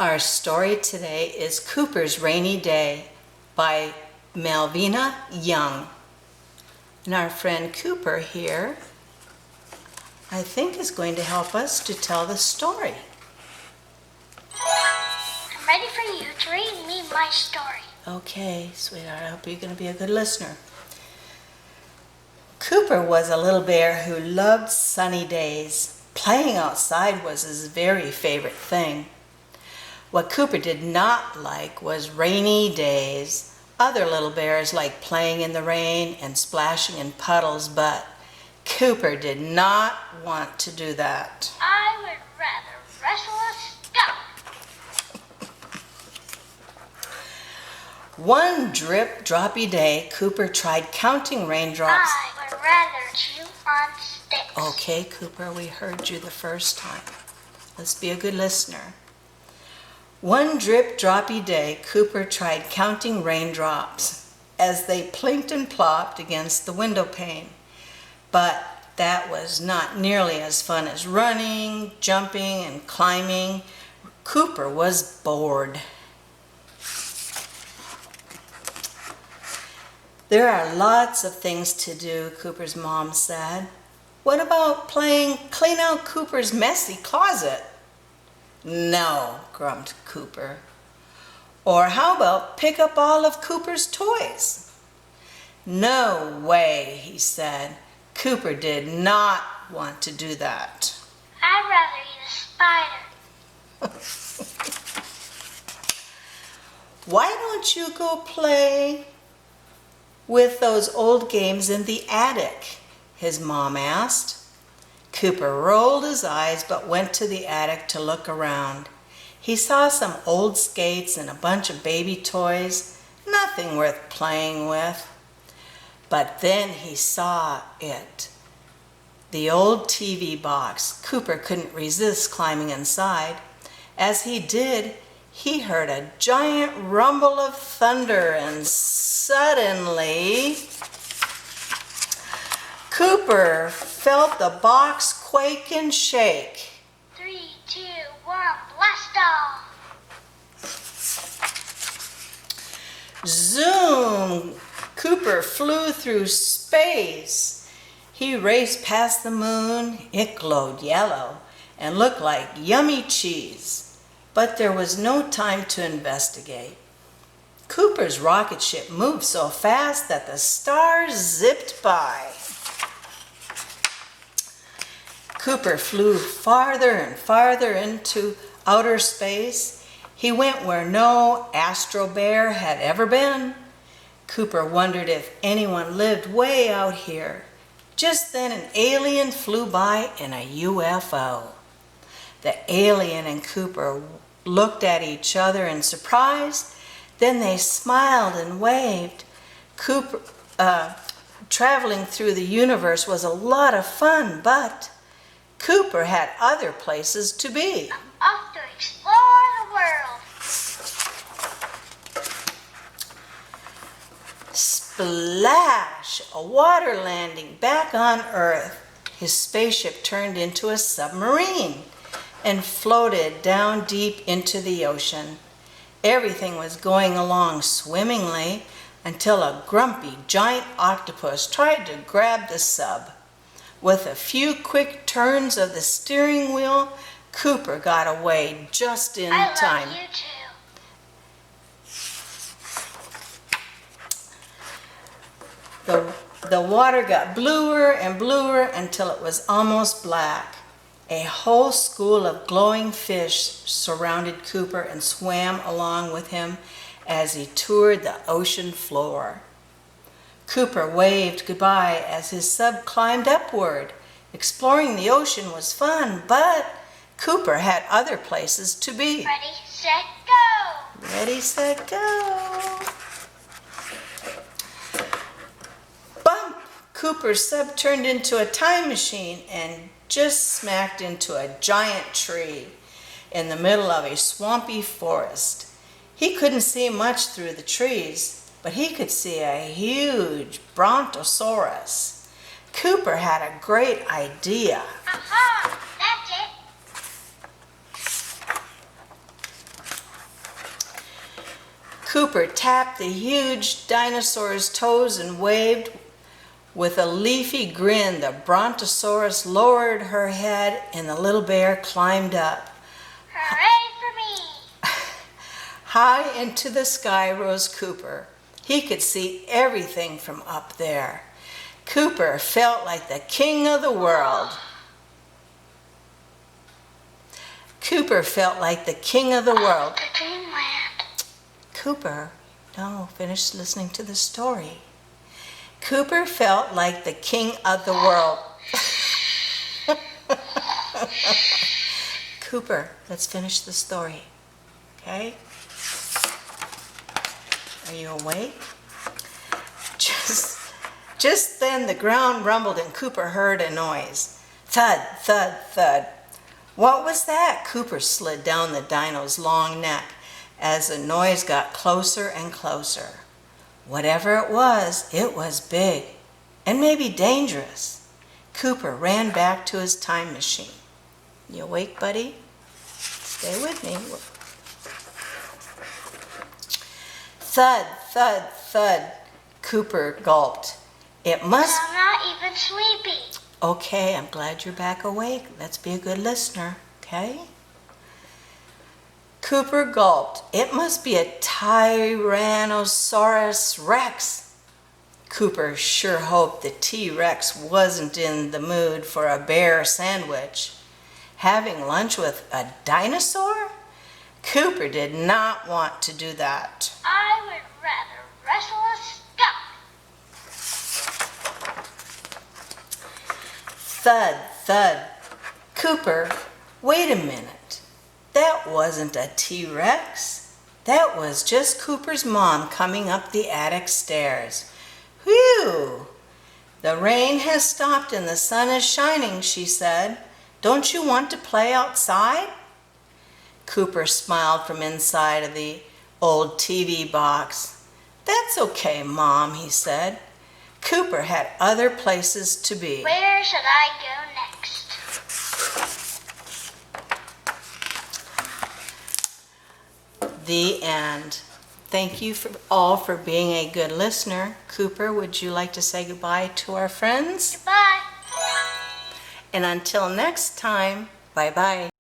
Our story today is Cooper's Rainy Day by Melvina Young. And our friend Cooper here, I think, is going to help us to tell the story. I'm ready for you to read me my story. Okay, sweetheart, I hope you're going to be a good listener. Cooper was a little bear who loved sunny days. Playing outside was his very favorite thing. What Cooper did not like was rainy days. Other little bears liked playing in the rain and splashing in puddles, but Cooper did not want to do that. I would rather wrestle a skunk. One drip-droppy day, Cooper tried counting raindrops. I would rather chew on sticks. Okay, Cooper, we heard you the first time. Let's be a good listener. One drip-droppy day, Cooper tried counting raindrops as they plinked and plopped against the window pane. But that was not nearly as fun as running, jumping, and climbing. Cooper was bored. There are lots of things to do, Cooper's mom said. What about playing clean out Cooper's messy closet? No, grumped Cooper. Or how about pick up all of Cooper's toys? No way, he said. Cooper did not want to do that. I'd rather eat a spider. Why don't you go play with those old games in the attic? His mom asked. Cooper rolled his eyes but went to the attic to look around. He saw some old skates and a bunch of baby toys, nothing worth playing with. But then he saw it. The old TV box. Cooper couldn't resist climbing inside. As he did, he heard a giant rumble of thunder, and suddenly Cooper felt the box quake and shake. 3, 2, 1, blast off! Zoom! Cooper flew through space. He raced past the moon. It glowed yellow and looked like yummy cheese. But there was no time to investigate. Cooper's rocket ship moved so fast that the stars zipped by. Cooper flew farther and farther into outer space. He went where no astro bear had ever been. Cooper wondered if anyone lived way out here. Just then an alien flew by in a UFO. The alien and Cooper looked at each other in surprise. Then they smiled and waved. Traveling through the universe was a lot of fun, but Cooper had other places to be. I'm off to explore the world. Splash! A water landing back on Earth. His spaceship turned into a submarine and floated down deep into the ocean. Everything was going along swimmingly until a grumpy giant octopus tried to grab the sub. With a few quick turns of the steering wheel, Cooper got away just in time. I love you too. The water got bluer and bluer until it was almost black. A whole school of glowing fish surrounded Cooper and swam along with him as he toured the ocean floor. Cooper waved goodbye as his sub climbed upward. Exploring the ocean was fun, but Cooper had other places to be. Ready, set, go! Ready, set, go! Bump! Cooper's sub turned into a time machine and just smacked into a giant tree in the middle of a swampy forest. He couldn't see much through the trees, but he could see a huge brontosaurus. Cooper had a great idea. Aha! That's it! Cooper tapped the huge dinosaur's toes and waved. With a leafy grin, the brontosaurus lowered her head and the little bear climbed up. Hooray for me! High into the sky rose Cooper. He could see everything from up there. Cooper felt like the king of the world. Cooper felt like the king of the world. To dreamland. Cooper, no, finish listening to the story. Cooper felt like the king of the world. Cooper, let's finish the story. Okay? Are you awake? Just then the ground rumbled and Cooper heard a noise. Thud, thud, thud. What was that? Cooper slid down the dino's long neck as the noise got closer and closer. Whatever it was big and maybe dangerous. Cooper ran back to his time machine. You awake, buddy? Stay with me. Thud, thud, thud. Cooper gulped. It must... I'm not even sleepy. Okay, I'm glad you're back awake. Let's be a good listener, okay? Cooper gulped. It must be a Tyrannosaurus Rex. Cooper sure hoped the T-Rex wasn't in the mood for a bear sandwich. Having lunch with a dinosaur? Cooper did not want to do that. I would rather wrestle a skunk. Thud, thud. Cooper, wait a minute. That wasn't a T-Rex. That was just Cooper's mom coming up the attic stairs. Whew! The rain has stopped and the sun is shining, she said. Don't you want to play outside? Cooper smiled from inside of the old TV box. That's okay, Mom, he said. Cooper had other places to be. Where should I go next? The end. Thank you all for being a good listener. Cooper, would you like to say goodbye to our friends? Goodbye. And until next time, bye-bye.